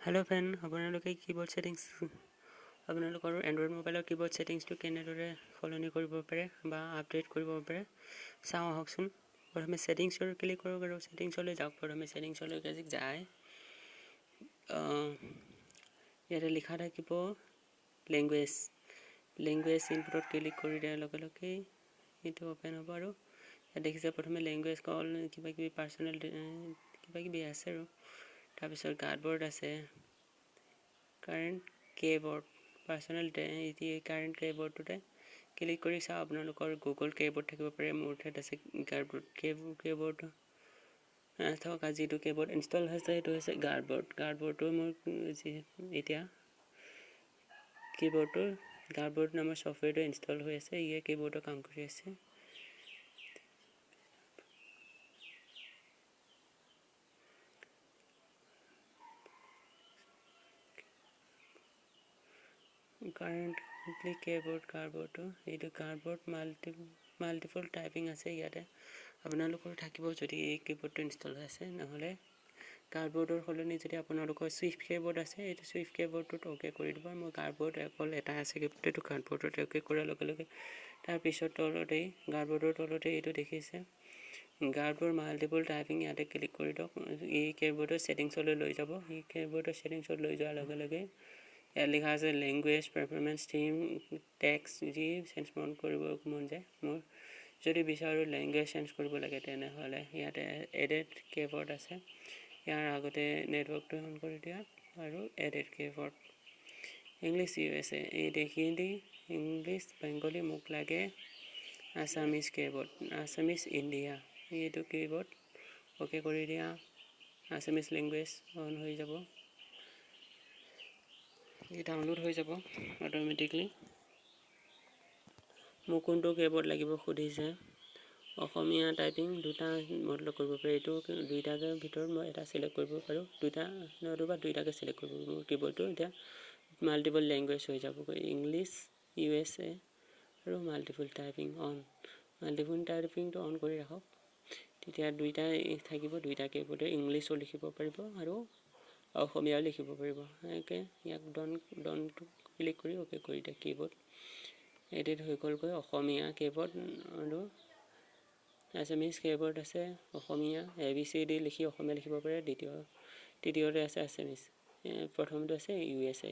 Hello friend আপোনালোকে keyboard settings আপোনালোকৰ Android মোবাইলৰ कीबोर्ड সেটিংসটো কেনেদৰে সলনি কৰিব পাৰে বা আপডেট কৰিব পাৰে চাওঁ আহকচোন প্ৰথমে সেটিংসৰ ক্লিক কৰক আৰু সেটিংসলৈ যাওক প্ৰথমে সেটিংসলৈ যায় ইয়াতে লিখা থাকিব ল্যাঙ্গুৱেজ ইনপুটত ক্লিক কৰি দিয়াৰ লগে লগে এটো ওপেন হ'ব আৰু ইয়াত দেখিছে প্ৰথমে ল্যাঙ্গুৱেজ কল কিবা কিবি পাৰ্সোনাল কিবা কিবি আছে আৰু তাৰ পিছত কাৰ্ডবোৰ্ড আছে কাৰেন্ট कीबोर्ड পাৰ্সোনাল কাৰেন্ট कीबोर्डটোতে ক্লিক কৰি চাও আপোনালোকৰ গুগল कीबोर्ड থাকিব পাৰে মোৰ ঠাইত আছে कीबोर्ड থকা যিটো कीबोर्ड ইনষ্টল হৈছে এটো হৈছে গাৰ্ডবোৰ্ডটো মোৰ এতিয়া গাৰ্ডবোৰ্ড নামৰ সফটৱেৰটো ইনষ্টল হৈ আছে ইয়ে कीबोर्डৰ কাম কৰি আছে current कीबोर्ड এইটো কাৰ্ডবোৰ্ড মাল্টিপল টাইপিং আছে ইয়াতে আপোনালোকৰ থাকিব যদি এই कीबोर्डটো ইনষ্টল হৈ আছে নহলে কাৰ্ডবোৰ্ডৰ সলনি যদি আপোনালোকৰ সুইফট कीबोर्ड আছে এইটো সুইফট कीबोर्डটো ওকে কৰি দিব মই কাৰ্ডবোৰ্ড অকল এটা আছে कीबोर्डটো কাৰ্ডবোৰ্ডত ওকে কৰাৰ লগে লগে তাৰ পিছত তলতে কাৰ্ডবোৰ্ডৰ তলতে এইটো দেখিছে গাৰ্ডবোৰ্ড মাল্টিপল টাইপিং ইয়াতে ক্লিক কৰি দিয়ক এই कीबोर्डৰ সেটিংসলৈ লৈ যাব এই कीबोर्डৰ সেটিংসলৈ লৈ যোৱাৰ লগে লগে ইয়াত লিখা আছে ল্যাঙ্গুৱেজ পাৰফৰম্যান্স থিম টেক্সট যি চেঞ্জ কৰিব মন যায় মোৰ যদি বিচাৰো ল্যাঙ্গুৱেজ চেঞ্জ কৰিব লাগে তেনে হলে ইয়াতে এডিট कीबोर्ड আছে ইয়াৰ আগতে নেটৱৰ্কটো অন কৰি দিয়া আৰু এডিট कीबोर्ड ইংলিশ ইউএসএ এই দেখিলি ইংলিশ বেঙ্গলি মোক লাগে আসামিজ कीबोर्ड আসামিজ ইন্ডিয়া এইটো कीबोर्ड ওকে কৰি দিয়া আসামিজ ল্যাঙ্গুৱেজ অন হৈ যাব ये डाउनलोड হৈ যাব অটোমেটিক্যালি মোক কোনটো कीबोर्ड লাগিব খুদিছে অসমীয়া টাইপিং দুটা মডেল কৰিব পাৰে এটো দুইটাৰ ভিতৰত মই এটা সিলেক্ট কৰিব পাৰো দুইটাকে সিলেক্ট কৰিব মোৰ कीबोर्डটো এতিয়া মাল্টিপল ল্যাঙ্গুৱেজ হৈ যাব ইংলিশ ইউএসএ আৰু মাল্টিপল টাইপিংটো অন কৰি ৰাখক তেতিয়া দুইটা থাকিব দুইটা कीबोर्डে ইংলিশও লিখিব পাৰিব আৰু অসমীয়া লিখিব পাৰিব একে ইয়াক ডন ক্লিক কৰি ওকে কৰি দিয়া कीबोर्ड এডিট হৈ গল গৈ অসমীয়া कीबोर्ड আৰু আসামিজ कीबोर्ड আছে অসমীয়া এবিসিডি লিখি অসমীয়া লিখিব পাৰে দ্বিতীয়তে আছে আসামিজ প্ৰথমটো আছে ইউএসএ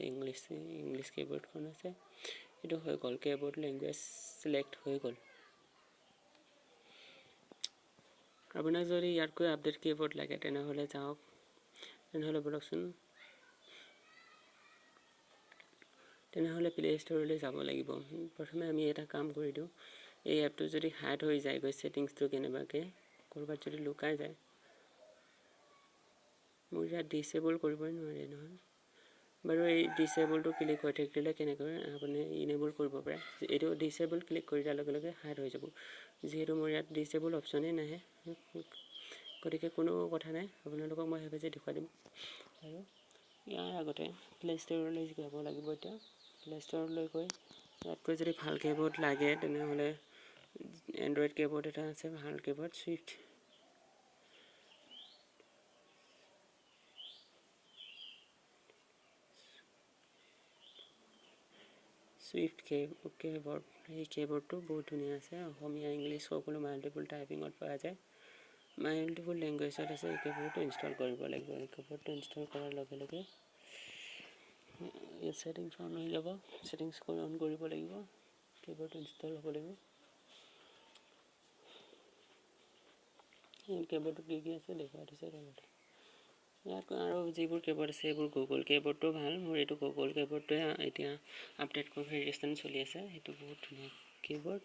ইংলিশ कीबोर्ड খন আছে এটো হৈ গল कीबोर्ड ল্যাঙ্গুৱেজ সিলেক্ট হৈ গল আপোনাক যদি ইয়াতকৈ আপডেট कीबोर्ड লাগে তেনে হলে যাওক তেনেহলে বলকচোন তেনেহলে প্লে ষ্টৰলৈ যাব লাগিব প্ৰথমে আমি এটা কাম কৰি দিও এই এপটো যদি হাইড হৈ যায় গৈ সেটিংসটো কেনেবাকে কৰবাত যদি লুকাই যায় মোৰ ইয়াত ডিসেবল কৰিবই নোৱাৰে নহয় বাৰু এই ডিসেবলটো ক্লিক হৈ থাকিলে কেনেকৈ আপুনি ইনেবল কৰিব পাৰে এইটো ডিসেবল ক্লিক কৰি দিয়াৰ লগে লগে হাইড হৈ যাব যেহেতু মোৰ ইয়াত ডিসেবল অপচনে নাহে গতিকে কোনো কথা নাই আপোনালোকক মই হেভেজে দেখুৱাই দিম আৰু ইয়াৰ আগতে প্লে ষ্টৰলৈ যাব লাগিব এতিয়া প্লে ষ্টৰলৈ গৈ ইয়াতকৈ যদি ভাল कीबोर्ड লাগে তেনে হলে এন্ড্ৰইড कीबोर्ड এটা আছে ভাল कीबोर्ड সুইফট कीबोर्ड এই कीबोर्डটো বহুত ধুনীয়া আছে অসমীয়া ইংলিশ সকলো মাল্টিপল টাইপিংত পোৱা যায় মাল্টিপল ল্যাঙ্গুৱেজত আছে এই कीबोर्डটো ইনষ্টল কৰিব লাগিব এই कीबोर्डটো ইনষ্টল কৰাৰ লগে লগে এই সেটিংস অন হৈ যাব সেটিংস অন কৰিব লাগিব कीबोर्डটো ইনষ্টল হ'ব লাগিব এই कीबोर्डটো কি আছে দেখুৱাই দিছে ইয়াত আৰু যিবোৰ कीबोर्ड আছে এইবোৰ গুগল कीबोर्डটো ভাল মোৰ এইটো গুগল कीबोर्डটো এতিয়া আপডেট কনফিগাৰেচন চলি আছে এইটো বহুত ধুনীয়া कीबोर्ड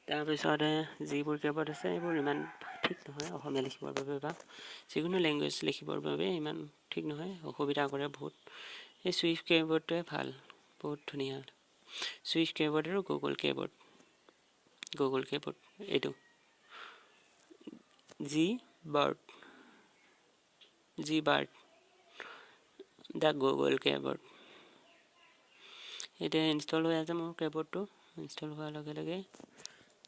তাৰ পিছতে যিবোৰ कीबोर्ड আছে এইবোৰ ইমান ঠিক নহয় অসমীয়া লিখিবৰ বাবে বা যিকোনো ল্যাঙ্গুৱেজ লিখিবৰ বাবে ইমান ঠিক নহয় অসুবিধা কৰে বহুত এই সুইফট कीबोर्डটো ভাল বহুত ধুনীয়া সুইফট कीबोर्ड আৰু গুগল कीबोर्ड এইটো জি বাৰ্ড দা গুগল कीबोर्ड এটা ইনষ্টল হৈ আছে মোৰ कीबोर्डটো ইনষ্টল হোৱাৰ লগে লগে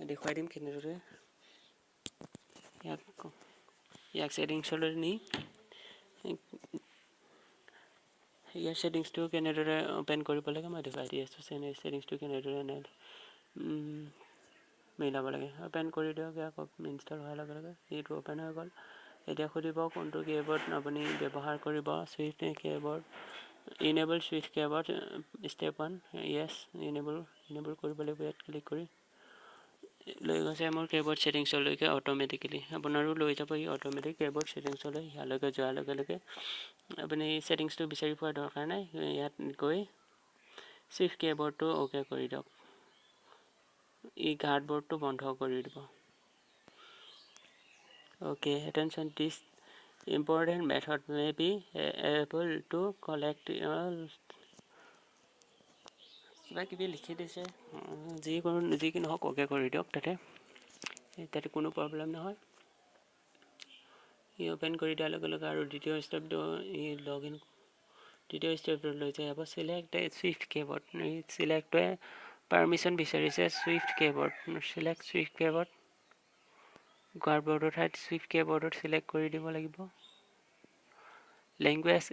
দেখুৱাই দিম কেনেদৰে ইয়াক সেটিংসলৈ নি ইয়াৰ ছেটিংছটো কেনেদৰে অপেন কৰিব লাগে মই দেখুৱাই দি আছোঁ। ছেটিংছটো কেনেদৰে মিলাব লাগে। অপেন কৰি দিয়ক। ইয়াক ইনষ্টল হোৱাৰ লগে লগে এইটো অপেন হৈ গ'ল। এতিয়া সুধিব কোনটো কীবৰ্ড আপুনি ব্যৱহাৰ কৰিব। Swift keyboard, enable Swift keyboard step 1 য়েছ ইনেবল কৰিব লাগিব। ইয়াত ক্লিক কৰি লৈ গৈছে মোৰ কীবৰ্ড ছেটিংছলৈকে অট'মেটিকেলি। আপোনাৰো লৈ যাব ই অট'মেটিক কীবৰ্ড ছেটিংছলৈ। ইয়ালৈকে যোৱাৰ লগে লগে আপুনি ছেটিংছটো বিচাৰি পোৱাৰ দৰকাৰ নাই। ইয়াত গৈ ছুইফ্ট কীবৰ্ডটো অ'কে কৰি দিয়ক। ই গাৰ্ডবৰ্ডটো বন্ধ কৰি দিব। Okay attention this important method may be able to collect কিবা কিবি লিখি দিছে। যি কি নহওক অ'কে কৰি দিয়ক। তাতে কোনো প্ৰব্লেম নহয়। ই অ'পেন কৰি দিয়াৰ লগে লগে আৰু দ্বিতীয় ষ্টেপটো ই দ্বিতীয় ষ্টেপটো লৈ যাব। Select Swift keyboard. চিলেক্টে পাৰ্মিশ্যন বিচাৰিছে Swift keyboard. Select Swift keyboard. গাৰ্ডবৰ্ডৰ ঠাইত ছুইফ্ট কীবৰ্ডত চিলেক্ট কৰি দিব লাগিব। লেংগুৱেজ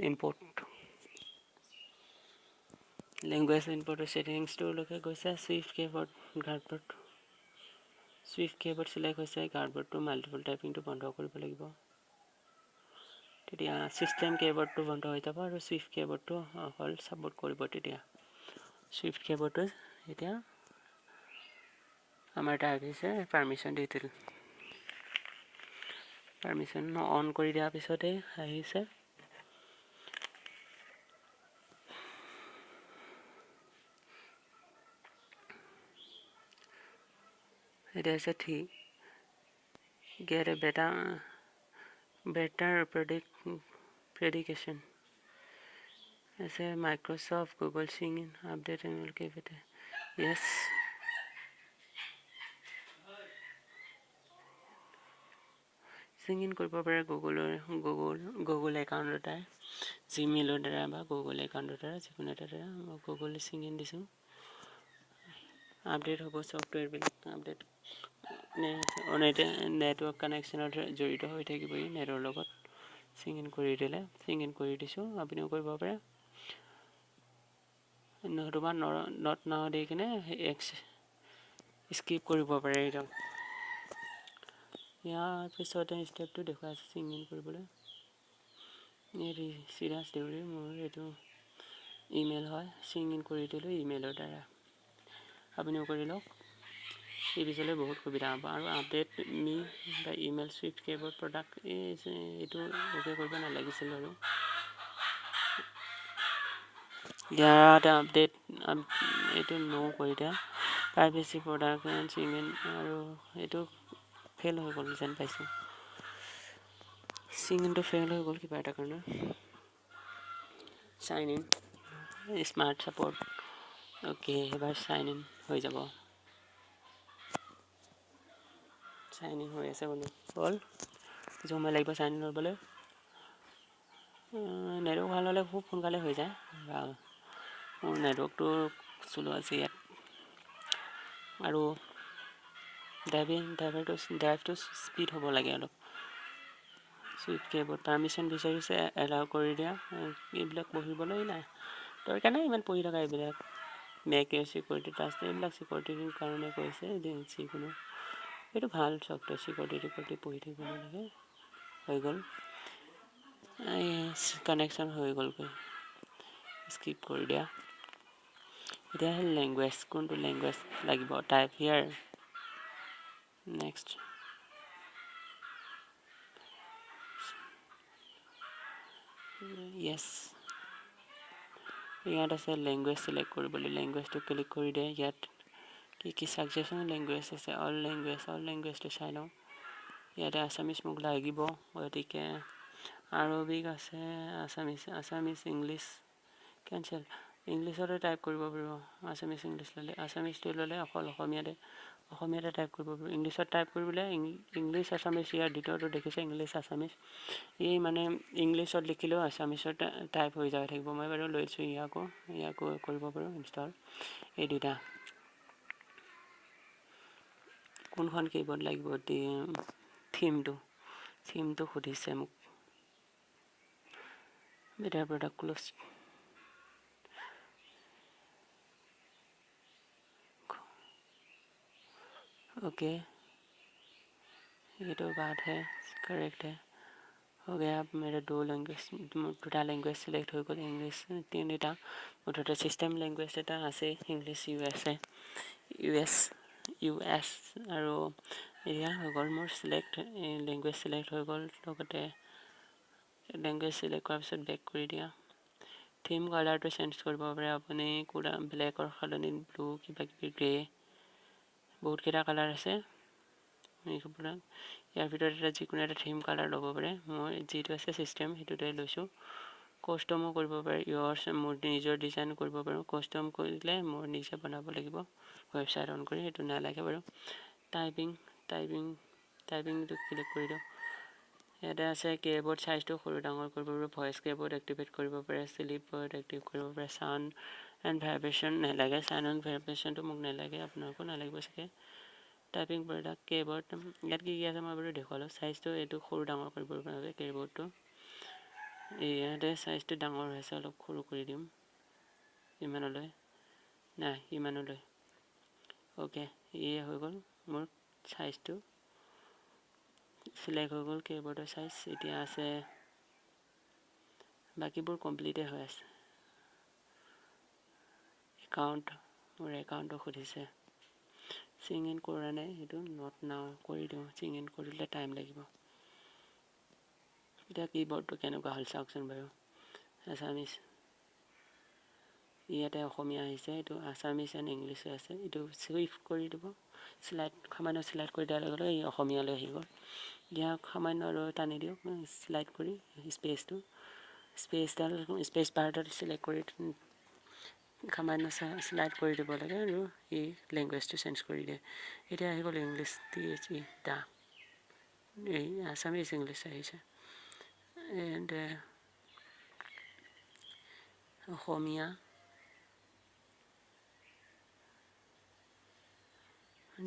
ইনপুটৰ ছেটিংছটোলৈকে গৈছে। ছুইফ্ট কীবৰ্ড গাৰ্ডবৰ্ড ছুইফ্ট কীবৰ্ড চিলেক্ট হৈছে। গাৰ্ডবৰ্ডটো মাল্টিপল টাইপিংটো বন্ধ কৰিব লাগিব। তেতিয়া ছিষ্টেম কীবৰ্ডটো বন্ধ হৈ যাব আৰু ছুইফ্ট কীবৰ্ডটো অকল ছাপোৰ্ট কৰিব। তেতিয়া ছুইফ্ট কীবৰ্ডটো এতিয়া আমাৰ টাইপ হৈছে permission the Dil. Permission on কৰি দিয়াৰ পিছতে আহিছে এতিয়া হৈছে get a better prediction আছে Microsoft Google Sing in update and will give it yes Sing in কৰিব পাৰে Google একাউণ্টৰ দ্বাৰা জিমেইলৰ দ্বাৰা বা Google একাউণ্টৰ দ্বাৰা যিকোনো এটা দ্বাৰা মই Google Sing in দিছোঁ। আপডেট হ'ব ছফ্টৱেৰবিলাক আপডেট নেটৱৰ্ক কানেকশ্যনত জড়িত হৈ থাকিব। ই নেটৰ লগত চিং ইন কৰি দিছোঁ। আপুনিও কৰিব পাৰে। নতুবা নট নাও দি কিনে স্কিপ কৰিব পাৰে। একদম ইয়াৰ পিছতে ষ্টেপটো দেখুৱাই আছে চিং ইন কৰিবলৈ। চিৰাজ দেউৰী মোৰ এইটো ইমেইল হয়। চিং ইন কৰি দিলোঁ ইমেইলৰ দ্বাৰা। আপুনিও কৰি লওক। এই পিছলৈ বহুত সুবিধা হ'ব। আৰু আপডেট মি বা ইমেইল ছুইফ্ট কীবৰ্ড প্ৰডাক্ট এইটো অ'কে কৰিব নালাগিছিল আৰু ইয়াত আপডেট এইটো কৰি দিয়া। প্ৰাইভেচি প্ৰডাক্ট চিং ইন আৰু এইটো ফেইল হৈ গ'ল যেন পাইছোঁ। চিং ইনটো ফেইল হৈ গ'ল কিবা এটা কাৰণে। Sign in smart support okay এবাৰ চাইন ইন হৈ যাব। চাইন ইন হৈ আছে বোলো হ'ল। কিছু সময় লাগিব চাইন ইন হ'বলৈ। নেটৱৰ্ক ভাল হ'লে খুব সোনকালে হৈ যায়। মোৰ নেটৱৰ্কটো চলোৱা আছে ইয়াত আৰু ড্ৰাইভটো স্পীড হ'ব লাগে অলপ। ছুইফ্ট কীবৰ্ড পাৰ্মিশ্যন বিচাৰিছে এলাউ কৰি দিয়া। এইবিলাক পঢ়িবলৈ নাই দৰকাৰ নাই ইমান পঢ়ি থকা। এইবিলাক মেক চিকিউৰিটি টাস্ক এইবিলাক চিকিউৰিটিৰ কাৰণে কৈছে যিকোনো এইটো ভাল ছফ্টৱেৰ চিকিউৰিটি পঢ়ি থাকিব নালাগে। হৈ গ'ল কানেকশ্যন হৈ গ'লগৈ স্কিপ কৰি দিয়া। এতিয়া লেংগুৱেজ কোনটো লেংগুৱেজ লাগিব টাইপ হিয়াৰ নেক্সট য়েছ ইয়াত আছে লেংগুৱেজ চিলেক্ট কৰিবলৈ। লেংগুৱেজটো ক্লিক কৰি দিয়ে। ইয়াত কি ছাজেশ্যন লেংগুৱেজ আছে অল লেংগুৱেজটো চাই লওঁ। ইয়াতে আছামিজ মোক লাগিব গতিকে আৰবিক আছে আছামিজ ইংলিছ কেঞ্চেল ইংলিছতে টাইপ কৰিব পাৰিব। আছামিজ ইংলিছ ল'লে আছামিজটো ল'লে অকল অসমীয়াতে টাইপ কৰিব পাৰিব। ইংলিছত টাইপ কৰিবলৈ ইংলিছ আছামিজ ইয়াৰ দ্বিতীয়টো দেখিছে ইংলিছ আছামিজ এই মানে ইংলিছত লিখিলেও আছামিজত টাইপ হৈ যাই থাকিব। মই বাৰু লৈছোঁ ইয়াকো কৰিব পাৰোঁ ইনষ্টল। এই দুটা কোনখন কীবৰ্ড লাগিব থিমটো সুধিছে মোক। বেটাৰ প্ৰডাক্ট ক্ল'জ ओके, ये तो बात है, करेक्ट है। हो गया। अब मेरा 2 लैंग्वेज, 2টা লেংগুৱেজ চিলেক্ট হৈ গ'ল। ইংলিছ 3টা, মুঠতে ছিষ্টেম লেংগুৱেজ এটা আছে ইংলিছ ইউ এছ আৰু এয়া হৈ গ'ল মোৰ চিলেক্ট, লেংগুৱেজ চিলেক্ট হৈ গ'ল। লগতে লেংগুৱেজ চিলেক্ট কৰাৰ পিছত বেক কৰি দিয়া। থিম কালাৰটো চেঞ্জ কৰিব পাৰে আপুনি, কোলা ব্লেকৰ সলনি ব্লু, কিবা কিবি গ্ৰে, বহুতকেইটা কালাৰ আছে। ইয়াৰ ভিতৰত এটা যিকোনো এটা থিম কালাৰ ল'ব পাৰে। মই যিটো আছে ছিষ্টেম সেইটোতে লৈছোঁ। কাষ্টমো কৰিব পাৰে, মোৰ নিজৰ ডিজাইন কৰিব পাৰোঁ। কাষ্টম কৰিলে মোৰ নিজে বনাব লাগিব ৱেবছাইট অন কৰি, সেইটো নালাগে বাৰু। টাইপিংটো ক্লিক কৰি দিওঁ। ইয়াতে আছে কীবৰ্ড চাইজটো সৰু ডাঙৰ কৰিব পাৰে, ভইচ কীবৰ্ড এক্টিভেট কৰিব পাৰে, স্লিপ বৰ্ড এক্টিভ কৰিব পাৰে, সাউণ্ড এণ্ড ভাইব্ৰেশ্যন নালাগে, সাউণ্ড এণ্ড ভাইব্ৰেশ্যনটো মোক নালাগে, আপোনালোকো নালাগিব চাগে। টাইপিং প্ৰডাক্ট কীবৰ্ড, ইয়াত কি আছে মই বাৰু দেখুৱালোঁ। চাইজটো এইটো সৰু ডাঙৰ কৰিব পাৰে কীবৰ্ডটো। ইয়াতে চাইজটো ডাঙৰ হৈছে, অলপ সৰু কৰি দিম ইমানলৈ, নাই ইমানলৈ। অ'কে, ইয়ে হৈ গ'ল মোৰ চাইজটো চিলেক্ট হৈ গ'ল কীবৰ্ডৰ চাইজ। এতিয়া আছে বাকীবোৰ কমপ্লিটে হৈ আছে। মোৰ একাউণ্টটো সুধিছে, চিং ইন কৰা নাই, সেইটো নট নাও কৰি দিওঁ। চিং ইন কৰিলে টাইম লাগিব। এতিয়া কীবৰ্ডটো কেনেকুৱা হ'ল চাওকচোন বাৰু। আছামিছ, ইয়াতে অসমীয়া আহিছে, এইটো আছামিছ এণ্ড ইংলিছ আছে। এইটো ছুইফ্ট কৰি দিব, সামান্য শ্লাইড কৰি দিয়াৰ লগে লগে এই অসমীয়ালৈ আহি গ'ল। ইয়াক সামান্য আৰু টানি দিয়ক শ্লাইড কৰি, স্পেচ বাৰডাল চিলেক্ট কৰি সামান্য শ্লাইড কৰি দিব লাগে আৰু এই লেংগুৱেজটো চেঞ্জ কৰি দিয়ে। এতিয়া আহি গ'ল ইংলিছ, দা, এই আছামিজ ইংলিছ আহিছে। এণ্ড অসমীয়া,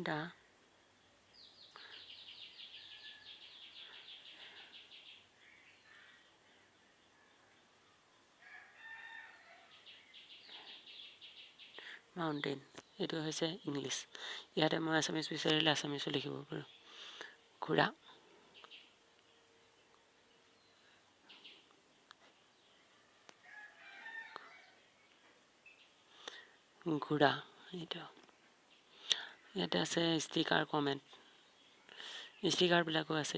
দা, মাউণ্টেইন, এইটো হৈছে ইংলিছ। ইয়াতে মই আছামিজ বিচাৰিলে আছামিজো লিখিব পাৰোঁ। ঘোঁৰা, এইটো। ইয়াতে আছে ষ্টিকাৰ, কমেণ্ট, ষ্টিকাৰবিলাকো আছে,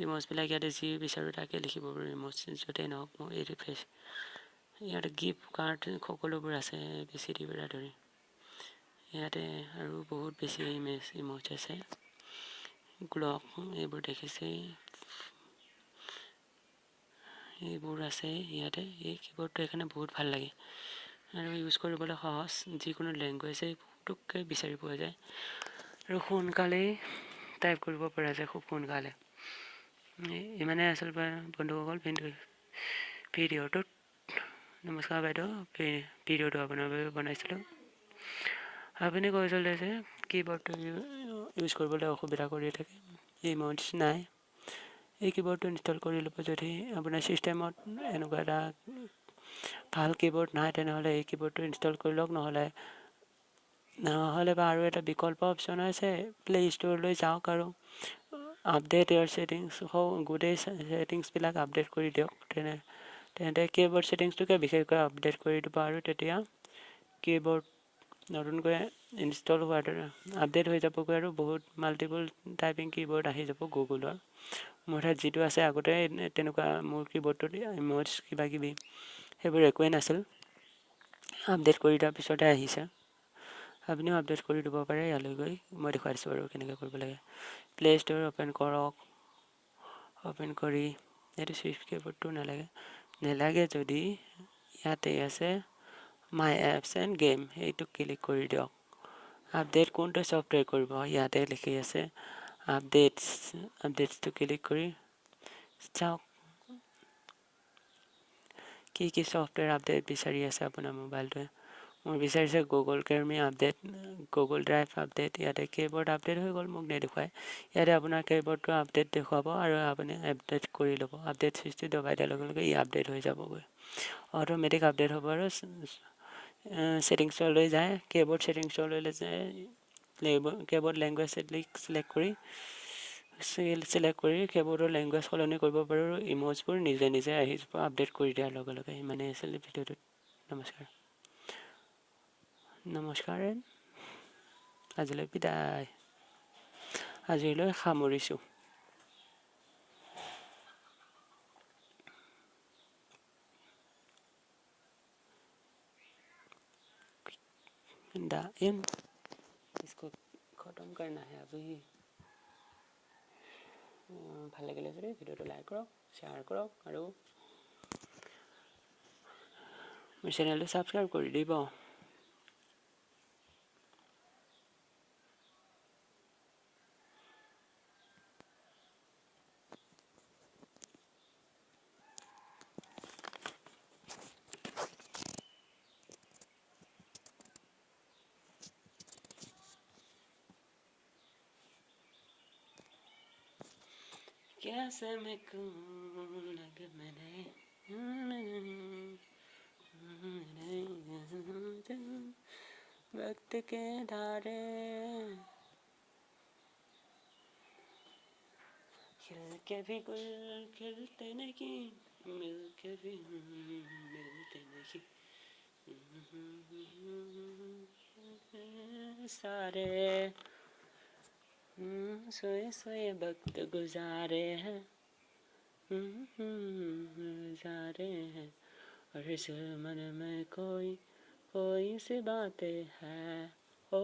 ইম'জবিলাক ইয়াতে যি বিচাৰোঁ তাকে লিখিব পাৰোঁ। ইম'জ য'তেই নহওক মোৰ এই ৰিফ্ৰেছ। ইয়াতে গিফ্ট কাৰ্ড সকলোবোৰ আছে, ABCD পৰা ধৰি। ইয়াতে আৰু বহুত বেছি ইম'জ আছে। গ্লক, এইবোৰ দেখিছেই, এইবোৰ আছে ইয়াতে। এই কীবৰ্ডটো এইকাৰণে বহুত ভাল লাগে আৰু ইউজ কৰিবলৈ সহজ। যিকোনো লেংগুৱেজেই পুটুককৈ বিচাৰি পোৱা যায় আৰু সোনকালেই টাইপ কৰিব পৰা যায়, খুব সোনকালে। ইমানেই আচলতে বন্ধুসকল ভিডিঅ'টোত। নমস্কাৰ বাইদেউ, ভিডিঅ'টো আপোনাৰ বাবে বনাইছিলোঁ। আপুনি কৈছিল যে কীবৰ্ডটো ইউজ কৰিবলৈ অসুবিধা কৰি থাকে, ইম'জ নাই। এই কীবৰ্ডটো ইনষ্টল কৰি ল'ব। যদি আপোনাৰ ছিষ্টেমত এনেকুৱা এটা ভাল কীবৰ্ড নাই, তেনেহ'লে এই কীবৰ্ডটো ইনষ্টল কৰি লওক। নহ'লে বা আৰু এটা বিকল্প অপশ্যন আছে, প্লে' ষ্ট'ৰলৈ যাওক আৰু আপডেট ইয়াৰ ছেটিংছ, গোটেই ছেটিংছবিলাক আপডেট কৰি দিয়ক। তেন্তে কীবৰ্ড ছেটিংছটোকে বিশেষকৈ আপডেট কৰি দিব আৰু তেতিয়া কীবৰ্ড নতুনকৈ ইনষ্টল হোৱাৰ দৰে আপডেট হৈ যাবগৈ আৰু বহুত মাল্টিপল টাইপিং কীবৰ্ড আহি যাব গুগলৰ। মোৰ ঠাইত যিটো আছে আগতে তেনেকুৱা মোৰ কীবৰ্ডটোত ইম'জ কিবা কিবি সেইবোৰ একোৱেই নাছিল। আপডেট কৰি দিয়াৰ পিছতে আহিছে। আপুনিও আপডেট কৰি দিব পাৰে ইয়ালৈ গৈ। মই দেখুৱাই দিছোঁ বাৰু কেনেকৈ কৰিব লাগে। প্লে' ষ্ট'ৰ অ'পেন কৰক। অ'পেন কৰি এইটো ছুইফ্ট কীবৰ্ডটো নেলাগে যদি ইয়াতে আছে মাই এপছ এণ্ড গেম, এইটো ক্লিক কৰি দিয়ক। আপডেট কোনটো ছফ্টৱেৰ কৰিব ইয়াতে লিখি আছে আপডেটছটো ক্লিক কৰি চাওক কি ছফ্টৱেৰ আপডেট বিচাৰি আছে আপোনাৰ মোবাইলটোৱে। মোৰ বিচাৰিছে Google Chrome update, Google drive update. ইয়াতে কীবৰ্ড আপডেট হৈ গ'ল, মোক নেদেখুৱায়। ইয়াতে আপোনাৰ কীবৰ্ডটো আপডেট দেখুৱাব আৰু আপুনি আপডেট কৰি ল'ব। আপডেট ছুইচটো দবাই দিয়াৰ লগে লগে ই আপডেট হৈ যাবগৈ, অট'মেটিক আপডেট হ'ব আৰু ছেটিংছলৈ যায়, কীবৰ্ড ছেটিংছলৈ যায়, কীবৰ্ড লেংগুৱেজ চিলেক্ট কৰি কীবৰ্ডৰ লেংগুৱেজ সলনি কৰিব পাৰোঁ আৰু ইম'জবোৰ নিজে নিজে আহি যাব আপডেট কৰি দিয়াৰ লগে লগে। ইমানেই আছিলে ভিডিঅ'টোত। নমস্কাৰ আজিলৈ বিদায়, আজিলৈ সামৰিছোঁ। इसको खतम करना है अभी। ভাল লাগিলে যদি ভিডিঅ'টো লাইক কৰক, শ্বেয়াৰ কৰক আৰু মোৰ চেনেলটো ছাবস্ক্ৰাইব কৰি দিব। कैसे मैं कहूँ अगर मैंने वक्त के धारे खिल के भी गुल खिलते नहीं, मिल के भी मिलते नहीं, सारे सोए सोए वक्त गुजारे हैं, गुजारे हैं, और इस मन में कोई कोई सी बातें हैं, ओ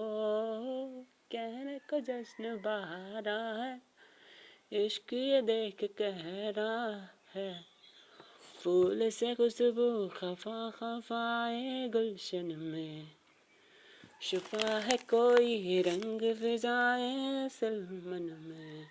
कहने को जश्न बहारा है, इश्क ये देख कह रहा है, फूल से खुशबू खफा खफाए गुलशन में, छुपा है कोई रंग फिजाए सलमन में।